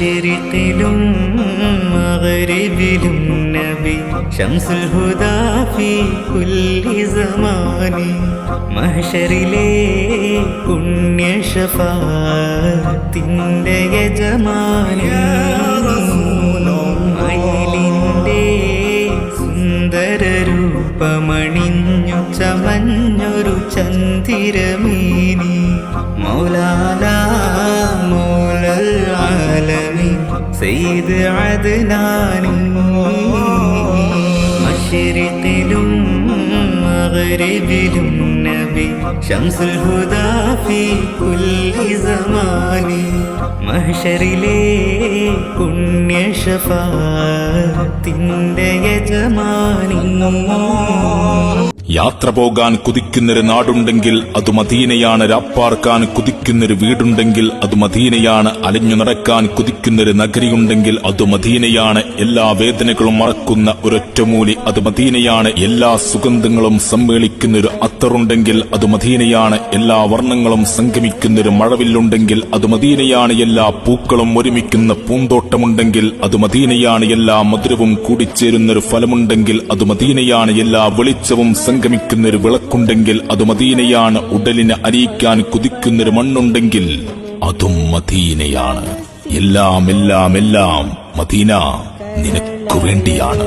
മശരിഖിലും മഗ്രിബിലും നബി ശംസുൽ ഹുദാ ഫീ കുല്ലി സമാനി മഹ്ശറിലെ പുണ്യ ശഫാഅത്തിന്റെ യജമാനി മയിലിന്റെ സുന്ദര രൂപമണിഞ്ഞു ചമഞ്ഞൊരു ചന്ദിരമീനി മൗലാനാ മൗലൽ ആലമീൻ സയ്യിദ് അദ്നാനി മശരിഖിലും മഗ്രിബിലും നബി ശംസുൽ ഹുദാ ഫീ കുല്ലി സമാനി മഹ്ശറിലെ പുണ്യ ശഫാഅത്തിന്റെ യജമാനി യാത്ര പോകാൻ കുതിക്കുന്നൊരു നാടുണ്ടെങ്കിൽ അത് മദീനയാണ്. രാപ്പാർക്കാൻ കുതിക്കുന്നൊരു വീടുണ്ടെങ്കിൽ അത് മദീനയാണ്. അലഞ്ഞു നടക്കാൻ കുതിക്കുന്നൊരു നഗരിയുണ്ടെങ്കിൽ അത് മദീനയാണ്. എല്ലാ വേദനകളും മറക്കുന്ന ഒരൊറ്റമൂലി അത് മദീനയാണ്. എല്ലാ സുഗന്ധങ്ങളും സമ്മേളിക്കുന്നൊരു അത്തറുണ്ടെങ്കിൽ അത് മദീനയാണ്. എല്ലാ വർണ്ണങ്ങളും സംഗമിക്കുന്നൊരു മഴവില്ലുണ്ടെങ്കിൽ അത് മദീനയാണ്. എല്ലാ പൂക്കളും ഒരുമിക്കുന്ന പൂന്തോട്ടമുണ്ടെങ്കിൽ അത് മദീനയാണ്. എല്ലാ മധുരവും കൂടിച്ചേരുന്നൊരു ഫലമുണ്ടെങ്കിൽ അത് മദീനയാണ്. എല്ലാ വെളിച്ചവും സംഗമിക്കുന്നൊരു വിളക്കുണ്ടെങ്കിൽ അത് മദീനയാണ്. ഉടലിനെ അരിയിക്കാൻ കുതിക്കുന്നൊരു മണ്ണുണ്ടെങ്കിൽ അതും മദീനയാണ്. എല്ലാം എല്ലാം എല്ലാം മദീന നിനക്കു വേണ്ടിയാണ്.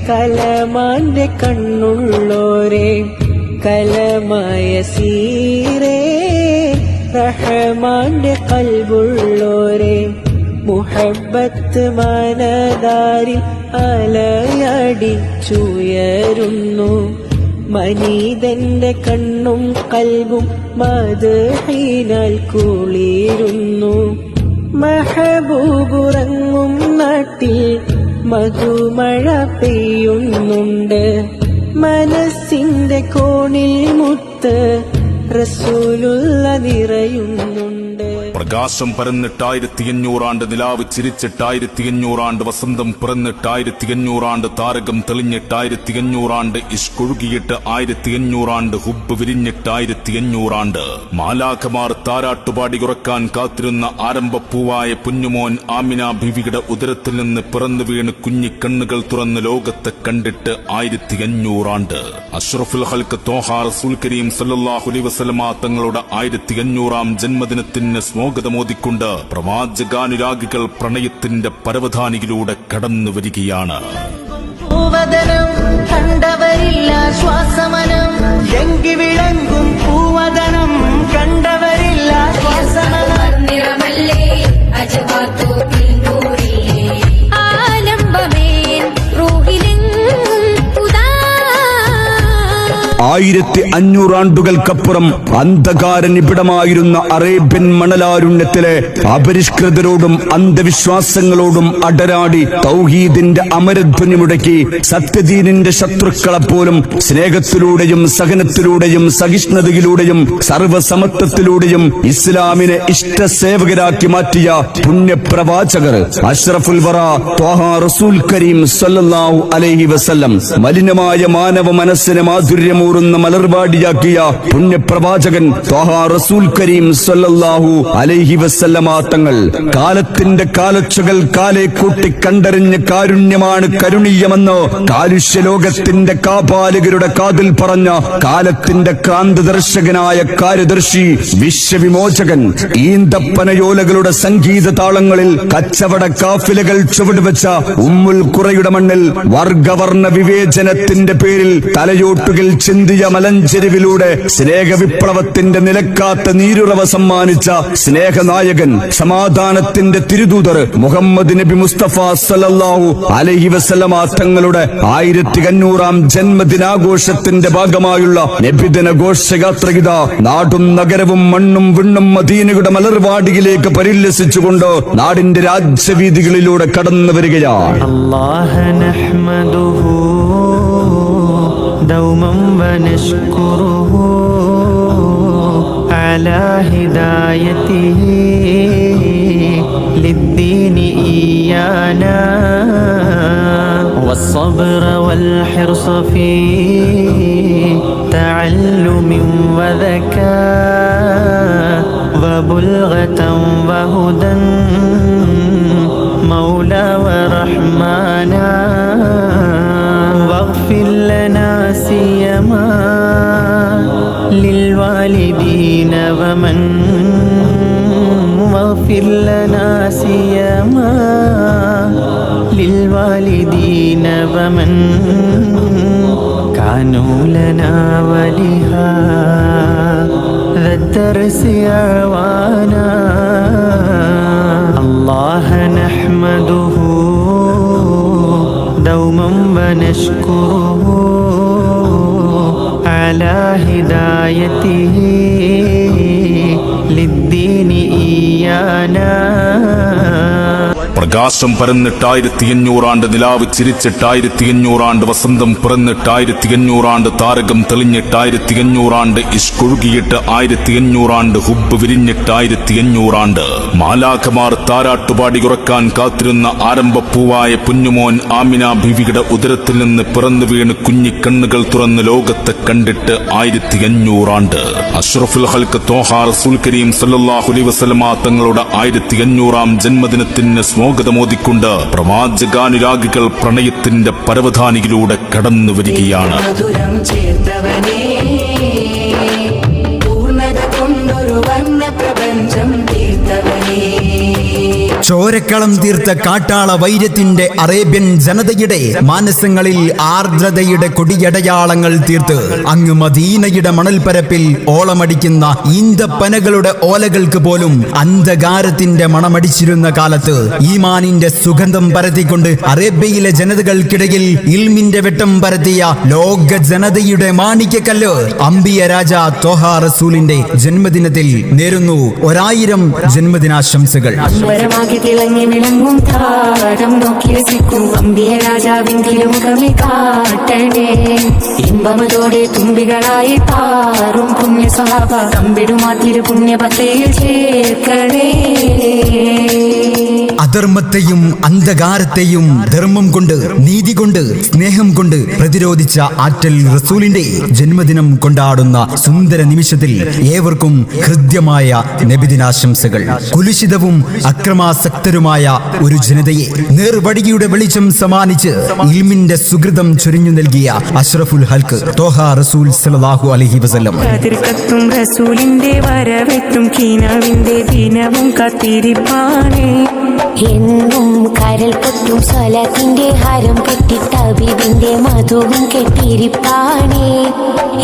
കലമാന്റെ കണ്ണുള്ളോരേ കലമായ സീരേ റഹ്മാന്റെ കൽബുള്ളോരേ മുഹബ്ബത്ത് മനതാരിൽ അലയടിച്ചുയരുന്നു. മനീതന്റെ കണ്ണും കൽബും മദ്ഹിനാൽ കുളിരുന്നു. മഹബൂബുറങ്ങും നാട്ടിൽ മധുമഴ പെയ്യുന്നുണ്ട്. മനസ്സിന്റെ കോണിൽ മുത്ത് റസൂലുള്ള നിറയുന്നുണ്ട്. പ്രകാശം പരന്നിട്ട് 1500 ആണ്ട്, നിലാവ് ചിരിച്ചിട്ട് 1500 ആണ്ട്, വസന്തം പിറന്നിട്ട് 1500 താരകം തെളിഞ്ഞിട്ട് 1500 ഇഷ്കൊഴുകിയിട്ട് 1500 ഹുബ് വിരിഞ്ഞിട്ട് 1500 മാലാഖമാർ താരാട്ടുപാടി ഉറക്കാൻ കാത്തിരുന്ന ആരംഭപ്പൂവായ പുഞ്ഞുമോൻ ആമിന ബീവിയുടെ ഉദരത്തിൽ നിന്ന് പിറന്നു വീണ് കുഞ്ഞിക്കണ്ണുകൾ തുറന്ന് ലോകത്തെ കണ്ടിട്ട് 1500 അഷ്റഫുൽ ഖൽഖ് ത്വാഹ റസൂൽ കരീം സല്ലല്ലാഹു അലൈഹി വസല്ലമ തങ്ങളുടെ 1500 ജന്മദിനത്തിന് സ്വാഗതമോദിക്കൊണ്ട് പ്രവാചകാനുരാഗികൾ പ്രണയത്തിന്റെ പരവധാനിയിലൂടെ കടന്നു വരികയാണ്. പൂവദനം കണ്ടവരില്ല ശ്വാസമനം എങ്കി വിളങ്ങും പൂവദനം കണ്ടവരില്ല ശ്വാസമനം നിറമല്ലേ അജവാത്തു തിന്നൂരിയേ ആലംബമേൻ റൂഹിലെങ്ങും ഉദാ 1500 ആണ്ടുകൾക്കപ്പുറം അന്ധകാര നിബിഡമായിരുന്ന അറേബ്യൻ മണലാരുണ്യത്തിലെ അപരിഷ്കൃതരോടും അന്ധവിശ്വാസങ്ങളോടും അടരാടി തൗഹീദിന്റെ അമരധ്വനി മുടക്കി സത്യദീനിന്റെ ശത്രുക്കളെപ്പോലും സ്നേഹത്തിലൂടെയും സഹനത്തിലൂടെയും സഹിഷ്ണുതയിലൂടെയും സർവസമത്വത്തിലൂടെയും ഇസ്ലാമിനെ ഇഷ്ടസേവകരാക്കി മാറ്റിയ പുണ്യപ്രവാചകർ അഷ്റഫുൽ വറ ത്വാഹ റസൂൽ കരീം സല്ലല്ലാഹു അലൈഹി വസല്ലം മലിനമായ മാനവ മനസ്സിനെ മാധുര്യമൂറുന്ന മലർവാടിയാക്കിയ പുണ്യപ്രവാചകൻ ത്വാഹ റസൂൽ കരീം സല്ലല്ലാഹു അലൈഹി വസല്ലമ തങ്ങൾ കാലത്തിന്റെ കാലൊച്ചകൾ കാലെ കൂട്ടി കണ്ടറിഞ്ഞ് കാരുണ്യമാണ് കരുണീയമെന്ന് കാലുഷ്യലോകത്തിന്റെ കാപാലികരുടെ കാതിൽ പറഞ്ഞ കാലത്തിന്റെ ക്രാന്തദർശകനായ കാര്യദർശി വിശ്വവിമോചകൻ ഈന്തപ്പനയോലകളുടെ സംഗീത താളങ്ങളിൽ കച്ചവട കാഫിലകൾ ചുവടുവെച്ച ഉമ്മുൽ ഖുറയുടെ മണ്ണിൽ വർഗവർണ്ണ വിവേചനത്തിന്റെ പേരിൽ തലയോട്ടുകൾ ചിന്തിയ മലഞ്ചെരുവിലൂടെ സ്നേഹവിപ്ലവത്തിന്റെ നിലക്കാത്ത നീരുറവ സമ്മാനിച്ച സ്നേഹനായകൻ സമാധാനത്തിന്റെ തിരുദൂതർ മുഹമ്മദ് നബി മുസ്തഫ സല്ലല്ലാഹു അലൈഹി വസല്ലമ തങ്ങളുടെ 1500 ജന്മദിനാഘോഷത്തിന്റെ ഭാഗമായുള്ള നബിദിന ഘോഷയാത്രയിത നാടും നഗരവും മണ്ണും വിണ്ണും മദീനയുടെ മലർവാടിയിലേക്ക് പരില്ലസിച്ചുകൊണ്ട് നാടിന്റെ രാജ്യവീതികളിലൂടെ കടന്നു വരികയാണ്. دوما ونشكره على هدايته للدين إيانا والصبر والحرص في تعلم وذكاء بلغة وهدى مولى ورحمانا واغفر لنا سيما للوالدين ومن واغفر لنا سيما للوالدين ومن كانوا لنا ولهذا الدرس أعوانا الله نحمده دوما ونشكره على هدايته للدين إيانا. പ്രകാശം പരന്നിട്ട് 1500 ആണ്ട് നിലാവ് ചിരിച്ചിട്ട് 1500 ആണ്ട് വസന്തം പിറന്നിട്ട് 1500 ആണ്ട് താരകം തെളിഞ്ഞിട്ട് 1500 ആണ്ട് ഇഷ്കൊഴുകിയിട്ട് 1500 ആണ്ട് ഹുബ് വിരിഞ്ഞിട്ട് 1500 ആണ്ട് മാലാഖമാർ താരാട്ടുപാടി ഉറക്കാൻ കാത്തിരുന്ന ആരംഭപ്പൂവായ കുഞ്ഞുമോൻ ആമിന ബീവിയുടെ ഉദരത്തിൽ നിന്ന് പിറന്നു വീണ് കുഞ്ഞിക്കണ്ണുകൾ തുറന്ന് ലോകത്തെ കണ്ടിട്ട് 1500 ആണ്ട് അഷ്റഫുൽ ഖൽഖ് ത്വാഹ റസൂൽ കരീം സല്ലല്ലാഹു അലൈഹി വസല്ലമ തങ്ങളുടെ 1500-ആം ജന്മദിനത്തിന് സ്വാഗതമോദിക്കൊണ്ട് പ്രവാചകാനുരാഗികൾ പ്രണയത്തിന്റെ പരവധാനിയിലൂടെ കടന്നു വരികയാണ്. മധുരം ചേർത്തവനേ, പൂർണ്ണത കൊണ്ടൊരു വർണ്ണ പ്രപഞ്ചം തീർത്തവനേ. ചോരക്കളം തീർത്ത കാട്ടാള വൈര്യത്തിന്റെ അറേബ്യൻ ജനതയുടെ മാനസങ്ങളിൽ ആർദ്രതയുടെ കൊടിയടയാളങ്ങൾ തീർത്ത് അങ്ങ് മദീനയുടെ മണൽപ്പരപ്പിൽ ഓളമടിക്കുന്ന ഈന്തപ്പനകളുടെ ഓലകൾക്ക് പോലും അന്ധകാരത്തിന്റെ മണമടിച്ചിരുന്ന കാലത്ത് ഈമാനിന്റെ സുഗന്ധം പരത്തിക്കൊണ്ട് അറേബ്യയിലെ ജനതകൾക്കിടയിൽ ഇൽമിന്റെ വെട്ടം പരത്തിയ ലോക ജനതയുടെ മാണിക്യക്കല്ല് അംബിയ രാജ ത്വാഹ റസൂലിന്റെ ജന്മദിനത്തിൽ നേരുന്നു 1000 ജന്മദിനാശംസകൾ. തിളങ്ങി വിളങ്ങും താരം നോക്കി രസിക്കും അംബിയ രാജാവിൻ തിരുമുഖമേ കാട്ടണേ. ഇമ്പമതോടെ തുമ്പികളായി പാറും പുണ്യ സ്വഭാവ തമ്പിടുമാ തിരു പുണ്യപത്തയിൽ ചേർക്കണേ. അധർമ്മത്തെയും അന്ധകാരത്തെയും ധർമ്മം കൊണ്ട് നീതി കൊണ്ട് സ്നേഹം കൊണ്ട് പ്രതിരോധിച്ച ആറ്റൽ റസൂലിന്റെ ജന്മദിനം കൊണ്ടാടുന്ന സുന്ദര നിമിഷത്തിൽ ഏവർക്കും ഹൃദ്യമായ നബിദിനാശംസകൾ. കുലുഷിതവും അക്രമാസക്തരുമായ ഒരു ജനതയെ നേർവഴിയുടെ വെളിച്ചം സമ്മാനിച്ച് ഇൽമിന്റെ സുകൃതം ചൊരിഞ്ഞു നൽകിയ അഷ്റഫുൽ ഖൽഖ് ത്വാഹ റസൂൽ സല്ലല്ലാഹു അലൈഹി വസല്ലം കതിർക്കത്തും റസൂലിന്റെ വരവെത്തും കീനാവിന്റെ ദിനവും കാത്തിരിപ്പാനേ. എന്നും കരൽ പൊട്ടും സ്വലത്തിന്റെ ഹരം കെട്ടി തബീബിന്റെ മധുവും കെട്ടിരിപ്പാണേ.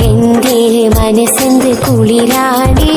എന്റെ മനസ്സെന്ത് കുളിരാണേ.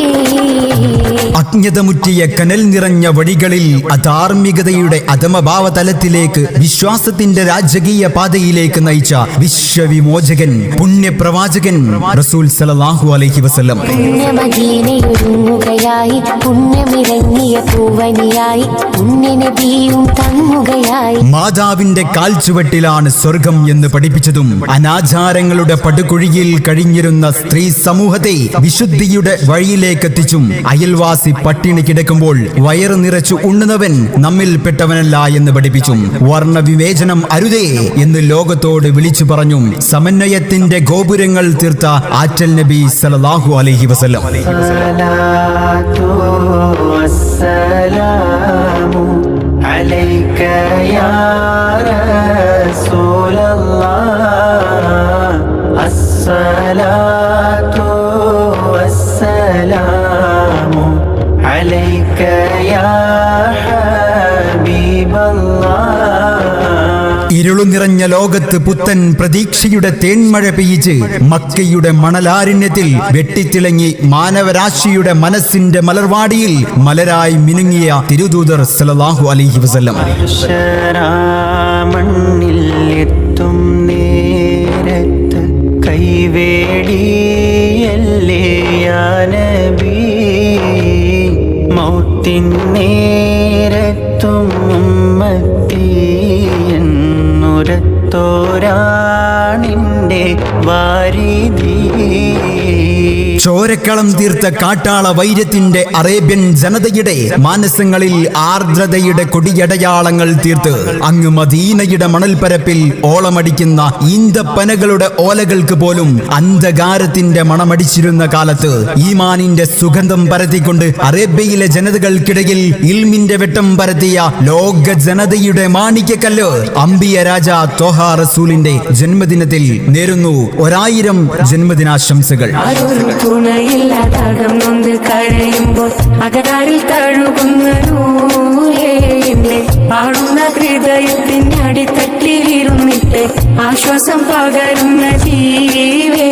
അജ്ഞതമുറ്റിയ കനൽ നിറഞ്ഞ വഴികളിൽ അധാർമികതയുടെ അധമഭാവതലത്തിലേക്ക് വിശ്വാസത്തിന്റെ രാജകീയ പാതയിലേക്ക് നയിച്ച വിശ്വവിമോചകൻ പുണ്യപ്രവാചകൻ റസൂൽ സല്ലല്ലാഹു അലൈഹി വസല്ലം പുണ്യമദീനയൊരുങ്ങുകയായി പുണ്യമിറങ്ങിയ പൂവനിയായി പുണ്യനബിയും തങ്ങുകയായി. മാതാവിന്റെ കാൽച്ചുവട്ടിലാണ് സ്വർഗം എന്ന് പഠിപ്പിച്ചതും അനാചാരങ്ങളുടെ പടുകുഴിയിൽ കഴിഞ്ഞിരുന്ന സ്ത്രീ സമൂഹത്തെ വിശുദ്ധിയുടെ വഴിയിലേക്കെത്തിച്ചും അയൽവാസി പട്ടിണി കിടക്കുമ്പോൾ വയറ് നിറച്ചു ഉണ്ണുന്നവൻ നമ്മിൽ പെട്ടവനല്ല എന്ന് പഠിപ്പിച്ചും വർണ്ണവിവേചനം അരുതേ എന്ന് ലോകത്തോട് വിളിച്ചു പറഞ്ഞും സമന്വയത്തിന്റെ ഗോപുരങ്ങൾ തീർത്ത ആറ്റൽ നബി സല്ലല്ലാഹു അലൈഹി വസല്ലം عليك يا رسول الله الصلاة والسلام عليك يا حبيب الله. ഇരുളു നിറഞ്ഞ ലോകത്ത് പുത്തൻ പ്രതീക്ഷയുടെ തേന്മഴ പെയ്യിച്ച് മക്കയുടെ മണലാരണ്യത്തിൽ വെട്ടിത്തിളങ്ങി മാനവരാശിയുടെ മനസ്സിന്റെ മലർവാടിയിൽ മലരായി മിനുങ്ങിയ തിരുദൂതർ സല്ലല്ലാഹു അലൈഹി വസല്ലം മണ്ണിൽ എത്തും നേരത്ത് കൈവേടിയല്ലേ യാ നബി. മൗത്തിൻ നേരത്തും ഉമ്മത്തി എന്നുരത്തോരാണിൻ്റെ വാരിധി. ചോരക്കളം തീർത്ത കാട്ടാള വൈര്യത്തിന്റെ അറേബ്യൻ ജനതയുടെ മാനസങ്ങളിൽ ആർദ്രതയുടെ കൊടിയടയാളങ്ങൾ തീർത്ത് അങ്ങ് മദീനയുടെ മണൽപ്പരപ്പിൽ ഓളമടിക്കുന്ന ഈന്തപ്പനകളുടെ ഓലകൾക്ക് പോലും അന്ധകാരത്തിന്റെ മണമടിച്ചിരുന്ന കാലത്ത് ഈമാനിന്റെ സുഗന്ധം പരത്തിക്കൊണ്ട് അറേബ്യയിലെ ജനതകൾക്കിടയിൽ ഇൽമിന്റെ വെട്ടം പരത്തിയ ലോക ജനതയുടെ മാണിക്യക്കല്ല് അംബിയ രാജ ത്വഹ റസൂലിന്റെ ജന്മദിനത്തിൽ നേരുന്നു 1000 ജന്മദിനാശംസകൾ. ആരൊരു തുണയില്ലാതാകം നൊന്ത് കരയുമ്പോൾ അകതാരിൽ തഴുകുന്ന നൂലേ എന്റെ പാടുന്ന ഹൃദയത്തിന്റെ അടിത്തട്ടിലിരുന്നിട്ട് ആശ്വാസം പകരുന്ന ജീവേ.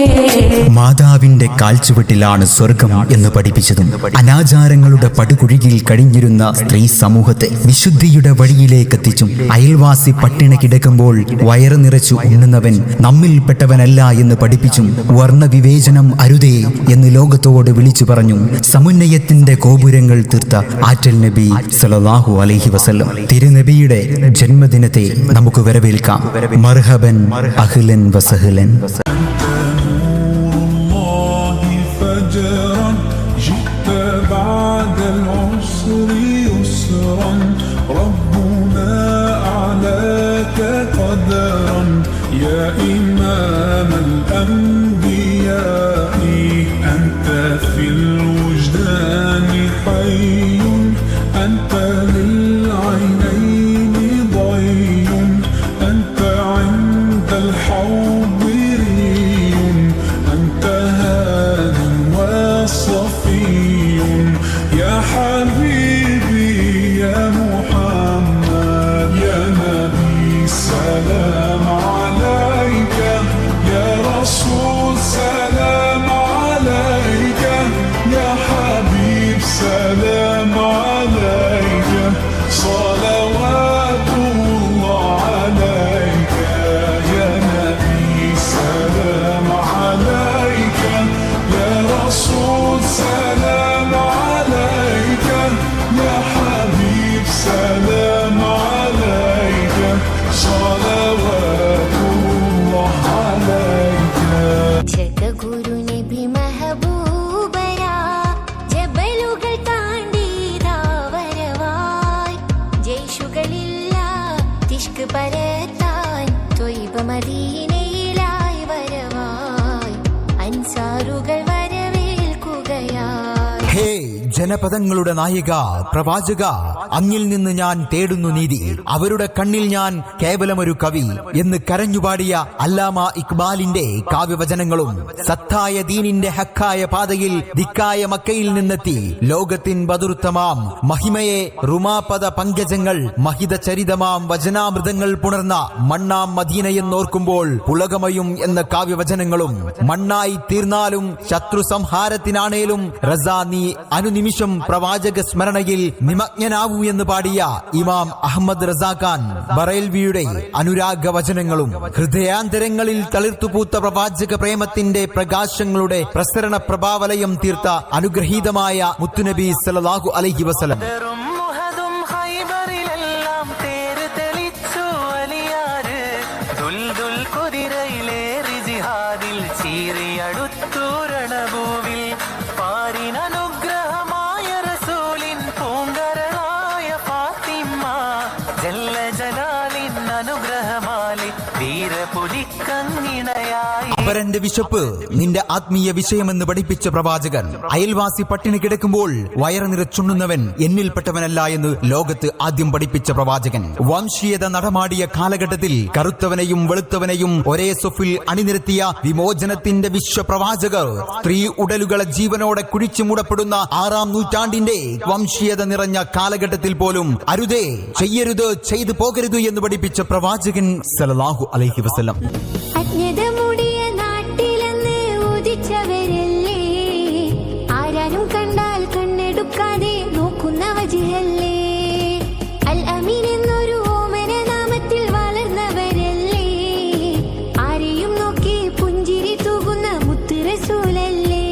മാതാവിന്റെ കാൽച്ചുവട്ടിലാണ് സ്വർഗം എന്ന് പഠിപ്പിച്ചതും അനാചാരങ്ങളുടെ പടുകുഴിയിൽ കഴിഞ്ഞിരുന്ന സ്ത്രീ സമൂഹത്തെ വിശുദ്ധിയുടെ വഴിയിലേക്ക് എത്തിച്ചും അയൽവാസി പട്ടിണി കിടക്കുമ്പോൾ വയറ് നിറച്ചു ഉണ്ണുന്നവൻ നമ്മിൽപ്പെട്ടവനല്ല എന്ന് പഠിപ്പിച്ചും വർണ്ണവിവേചനം അരുതേ എന്ന് ലോകത്തോട് വിളിച്ചു പറഞ്ഞു സമുന്നയത്തിന്റെ ഗോപുരങ്ങൾ തീർത്ത ആറ്റൽ നബി സല്ലല്ലാഹു അലൈഹി വസല്ലം തിരുനബിയുടെ ജന്മദിനത്തെ നമുക്ക് വരവേൽക്കാം. മർഹബൻ അഹ്ലൻ വസഹ്ലൻ. جئت بعد العسر يسرا ربنا أعلاك قدرا يا إمام الأنبياء أنت في الوجدان حي أنت للعينين ضي أنت عند الحوض ري أنت هاد وصفي يا حبيبي يا محمد يا نبي سلام عليك يا رسول سلام عليك يا حبيب سلام عليك صلوات الله عليك يا نبي سلام عليك يا رسول سلام عليك يا حبيب سلام عليك صلوات الله عليك. ജഗഗുരു നബി മെഹബൂബരാ ജബലുകൾ താണ്ടിതാ വരവായി ജയ്ഷുകളില്ല തിഷ്ക് പരത്താൻ ത്വയ്ബ മദീനയിലായി വരവായി അൻസാറുകൾ വരവേൽക്കുകയായി. ഹേ ജനപദങ്ങളുടെ നായിക പ്രവാചക, അങ്ങിൽ നിന്ന് ഞാൻ തേടുന്നു നീതി, അവരുടെ കണ്ണിൽ ഞാൻ കേവലമൊരു കവി എന്ന് കരഞ്ഞുപാടിയ അല്ലാമ ഇക്ബാലിന്റെ കാവ്യവചനങ്ങളും സത്തായ ദീനിന്റെ ഹക്കായ പാതയിൽ ദിക്കായ മക്കയിൽ നിന്നെത്തി ലോകത്തിൻ ബദുർത്തമാം മഹിമയെ റുമാപദ പങ്കജങ്ങൾ മഹിത ചരിതമാം വചനാമൃതങ്ങൾ പുണർന്ന മണ്ണാം മദീനയെന്നോർക്കുമ്പോൾ പുളകമയും എന്ന കാവ്യവചനങ്ങളും മണ്ണായി തീർന്നാലും ശത്രു സംഹാരത്തിനാണേലും റസാ നീ അനുനിമിഷം പ്രവാചക സ്മരണയിൽ നിമഗ്നനാവൂ എന്ന് പാടിയ ഇമാം അഹമ്മദ് റസാഖാൻ ബറേൽവിയുടെ അനുരാഗ വചനങ്ങളും ഹൃദയാന്തരങ്ങളിൽ തളിർത്തുപൂത്ത പ്രവാചക പ്രേമത്തിന്റെ പ്രകാശങ്ങളുടെ പ്രസരണ പ്രഭാവലയം തീർത്ത അനുഗ്രഹീതമായ മുത്തുനബി സല്ലല്ലാഹു അലൈഹി വസല്ലം. മുഹദും ഹൈബറിലെല്ലാം തേര് തെളിച്ചു വലിയാറ് ദുൽദുൽ കുതിരയിലേറി ജിഹാദിൽ ചീറിയടുത്തു രണഭൂവിൽ പാരിനനുഗ്രഹമായ റസൂലിൻ പൂങ്കരളായ ഫാത്തിമ ജല്ല ജലാലിൻ അനുഗ്രഹമാലി വീരപുലിക്കങ്ങിണയായി. അപരന്റെ വിശപ്പ് നിന്റെ ആത്മീയ വിഷയമെന്ന് പഠിപ്പിച്ച പ്രവാചകൻ അയൽവാസി പട്ടിണി കിടക്കുമ്പോൾ വയറ് നിറച്ചുണ്ണുന്നവൻ എന്നിൽപ്പെട്ടവനല്ല എന്ന് ലോകത്ത് ആദ്യം പഠിപ്പിച്ച പ്രവാചകൻ വംശീയത നടമാടിയ കാലഘട്ടത്തിൽ കറുത്തവനെയും വെളുത്തവനെയും ഒരേ സൊഫിൽ അണിനിരത്തിയ വിമോചനത്തിന്റെ വിശ്വപ്രവാചകർ സ്ത്രീ ഉടലുകളെ ജീവനോടെ കുഴിച്ചു മൂടപ്പെടുന്ന 6-ാം നൂറ്റാണ്ടിന്റെ വംശീയത നിറഞ്ഞ കാലഘട്ടത്തിൽ പോലും അരുതേ, ചെയ്യരുത്, ചെയ്തു പോകരുത് എന്ന് പഠിപ്പിച്ച പ്രവാചകൻ സല്ലല്ലാഹു അലൈഹി വസല്ലം. അജ്ഞതമുടിയ നാട്ടിലെന്ന് ഉദിച്ചവരല്ലേ, ആരാരും കണ്ടാൽ കണ്ണെടുക്കാതെ നോക്കുന്ന വജിഹല്ലേ, അൽ അമീൻ എന്നൊരു ഓമന നാമത്തിൽ വളർന്നവരല്ലേ, ആരെയും നോക്കി പുഞ്ചിരി തൂകുന്ന മുത്ത് റസൂലല്ലേ.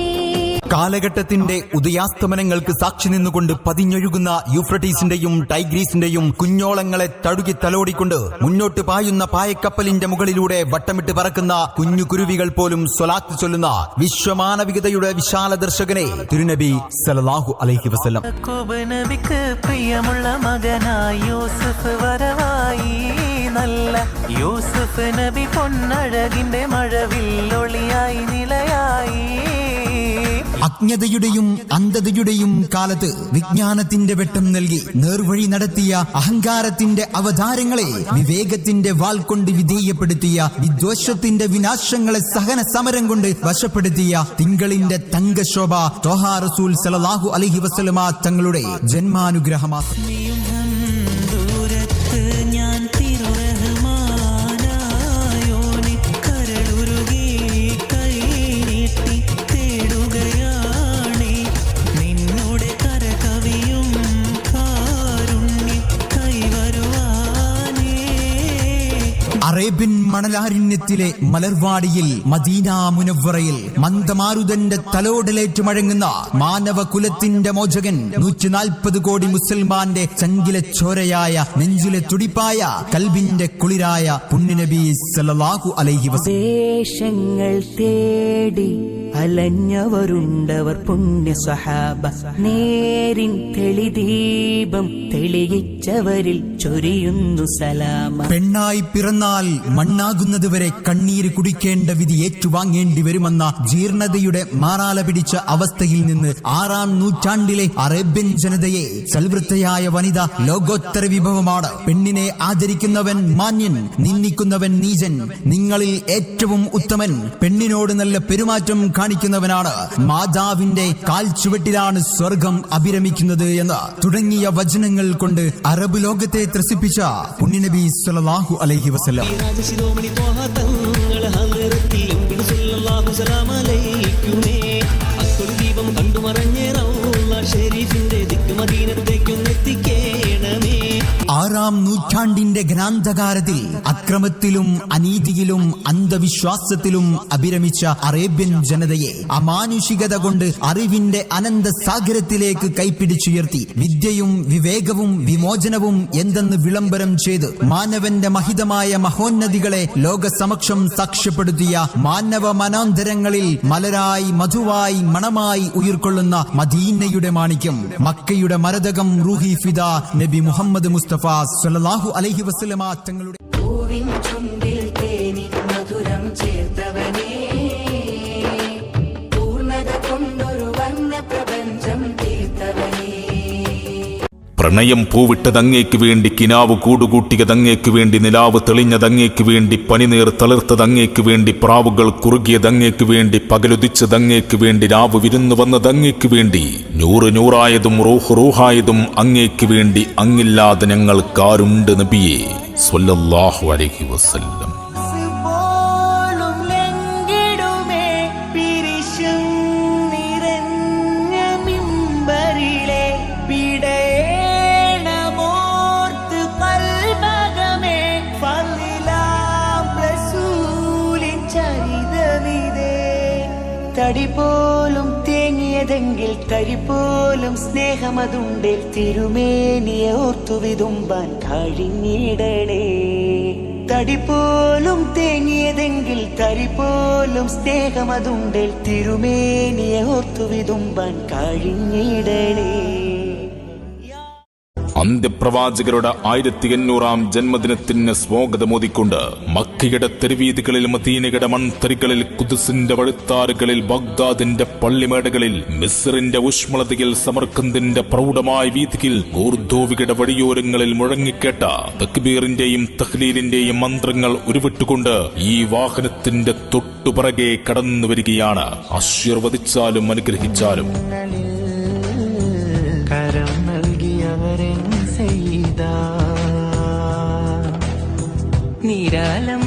കാലഘട്ടത്തിന്റെ ഉദയാസ്തമനങ്ങൾക്ക് സാക്ഷി നിന്നുകൊണ്ട് പതിഞ്ഞൊഴുകുന്ന യൂഫ്രട്ടീസിന്റെയും ടൈഗ്രീസിന്റെയും കുഞ്ഞോളങ്ങളെ തടുകി തലോടിക്കൊണ്ട് മുന്നോട്ട് പായുന്ന പായക്കപ്പലിന്റെ മുകളിലൂടെ വട്ടമിട്ട് പറക്കുന്ന കുഞ്ഞു കുരുവികൾ പോലും സ്വലാത്ത് ചൊല്ലുന്ന വിശ്വമാനവികതയുടെ വിശാല ദർശകനെ തിരുനബി സല്ലല്ലാഹു അലൈഹി വസല്ലം. യാക്കൂബ് നബിക്ക് പ്രിയമുള്ള മകനായി യൂസുഫ് വരവായി. നല്ല യൂസുഫ് നബി പൊന്നഴകിന്റെ മഴവില്ലൊളിയായി നിലയായി. അജ്ഞതയുടെയും അന്ധതയുടെയും കാലത്ത് വിജ്ഞാനത്തിന്റെ വെട്ടം നൽകി നേർവഴി നടത്തിയ അഹങ്കാരത്തിന്റെ അവതാരങ്ങളെ വിവേകത്തിന്റെ വാൾ കൊണ്ട് വിധേയപ്പെടുത്തിയ വിദ്വേഷത്തിന്റെ വിനാശങ്ങളെ സഹന സമരം കൊണ്ട് വശപ്പെടുത്തിയ തിങ്കളിന്റെ തങ്കശോഭ ത്വഹാ റസൂൽ സല്ലല്ലാഹു അലൈഹി വസല്ലമ തങ്ങളുടെ ജന്മാനുഗ്രഹമാസം. അറേബ്യൻ മണലാരണ്യത്തിലെ മലർവാടിയിൽ മദീന മുനവ്വറയിൽ മന്ദമാരുതന്റെ തലോടലേറ്റു മഴങ്ങുന്ന മാനവ കുലത്തിന്റെ മോചകൻ 140 കോടി മുസൽമാന്റെ ചങ്കിലെ ചോരയായ നെഞ്ചിലെ തുടിപ്പായ കൽബിന്റെ കുളിരായ പുണ്യനബി സല്ലല്ലാഹു അലൈഹി വസല്ലം. ദേശങ്ങൾ തേടി അലഞ്ഞവരുണ്ടവർ പുണ്യ സ്വഹാബ. നേരിൻ തെളിദീപം തെളിയിച്ചവരിൽ ചൊരിയുന്നു സലാമ. പെണ്ണായി പിറന്നാൽ മണ്ണാകുന്നതുവരെ കണ്ണീര് കുടിക്കേണ്ട വിധി ഏറ്റുവാങ്ങേണ്ടി വരുമെന്ന ജീർണതയുടെ മാറാല പിടിച്ച അവസ്ഥയിൽ നിന്ന് 6-ാം നൂറ്റാണ്ടിലെ അറേബ്യൻ ജനതയെ സൽവൃത്തയായ വനിത ലോകോത്തര വിഭവമാണ്. പെണ്ണിനെ ആദരിക്കുന്നവൻ മാന്യൻ, നിന്ദിക്കുന്നവൻ നീചൻ. നിങ്ങളിൽ ഏറ്റവും ഉത്തമൻ പെണ്ണിനോട് നല്ല പെരുമാറ്റം കാണിക്കുന്നവനാണ്. മാതാവിന്റെ കാൽച്ചുവട്ടിലാണ് സ്വർഗം അഭിരമിക്കുന്നത് എന്ന് തുടങ്ങിയ വചനങ്ങൾ കൊണ്ട് അറബ് ലോകത്തെ ത്രസിപ്പിച്ച പുണ്യനബി സല്ലല്ലാഹു അലൈഹി വസല്ലം. ആറാം നൂറ്റാണ്ടിന്റെ ഗ്രാന്ഥകാരത്തിൽ അക്രമത്തിലും അനീതിയിലും അന്ധവിശ്വാസത്തിലും അഭിരമിച്ച അറേബ്യൻ ജനതയെ അമാനുഷികത കൊണ്ട് അറിവിന്റെ അനന്ത സാഗരത്തിലേക്ക് കൈപ്പിടിച്ചുയർത്തി വിദ്യയും വിവേകവും വിമോചനവും എന്തെന്ന് വിളംബരം ചെയ്ത് മാനവന്റെ മഹിതമായ മഹോന്നതികളെ ലോകസമക്ഷം സാക്ഷ്യപ്പെടുത്തിയ മാനവ മനോന്തരങ്ങളിൽ മലരായി മധുവായി മണമായി ഉയർക്കൊള്ളുന്ന മദീനയുടെ മാണിക്യം മക്കയുടെ മരതകം റൂഹി ഫിദ നബി മുഹമ്മദ് മുസ്തഫ സല്ലല്ലാഹു അലൈഹി വസല്ലമ തങ്ങളുടെ പൂവിൻ ചുണ്ടിൽ തേനി മധുരം ചേർത്തവനേ, പൂർണ്ണത കൊണ്ടൊരു വർണ്ണ പ്രപഞ്ചം തീർത്തവനേ. പ്രണയം പൂവിട്ടതങ്ങേക്ക് വേണ്ടി, കിനാവ് കൂടുകൂട്ടിയതങ്ങേക്ക് വേണ്ടി, നിലാവ് തെളിഞ്ഞതങ്ങേക്ക് വേണ്ടി, പനിനീർ തളിർത്തതങ്ങേക്ക് വേണ്ടി, പ്രാവുകൾ കുറുകിയതങ്ങേക്ക് വേണ്ടി, പകലുദിച്ചതങ്ങേക്ക് വേണ്ടി, രാവ് വിരുന്നു വന്നതങ്ങേക്ക് വേണ്ടി, നൂറായതും റൂഹായതും അങ്ങേക്ക് വേണ്ടി. അങ്ങില്ലാതെ ഞങ്ങൾക്കാരുണ്ട് നബിയേ സ്വല്ലല്ലാഹു അലൈഹി വസല്ലം. തടി പോലും തേങ്ങിയതെങ്കിൽ തരി പോലും സ്നേഹമതുണ്ടിൽ തിരുമേനിയെ ഓർത്തു വിതുമ്പാൻ കഴിഞ്ഞിടണേ. തടി പോലും തേങ്ങിയതെങ്കിൽ തരി പോലും സ്നേഹമതുണ്ടിൽ തിരുമേനിയെ ഓർത്തു വിതുമ്പാൻ കഴിഞ്ഞിടണേ. അന്ത്യപ്രവാചകരുടെ 1800-ാം ജന്മദിനത്തിന് സ്വാഗതമോദിക്കൊണ്ട് മക്കയുടെ തെരുവീതികളിൽ, മദീനയുടെ മൺതരികളിൽ, ഖുദ്സിന്റെ വഴിത്താറുകളിൽ, ബഗ്ദാദിന്റെ പള്ളിമേടകളിൽ, മിസ്റിന്റെ ഊഷ്മളതയിൽ, സമർക്കന്ദിന്റെ പ്രൗഢമായ വീതിയിൽ, ഗോർദോവിയുടെ വഴിയോരങ്ങളിൽ മുഴങ്ങിക്കേട്ട തക്ബീറിന്റെയും തഹ്ലീലിന്റെയും മന്ത്രങ്ങൾ ഉരുവിട്ടുകൊണ്ട് ഈ വാഹനത്തിന്റെ തൊട്ടുപിറകെ കടന്നു വരികയാണ്. ആശീർവദിച്ചാലും അനുഗ്രഹിച്ചാലും കരം നൽകിയവരെ നിരാലം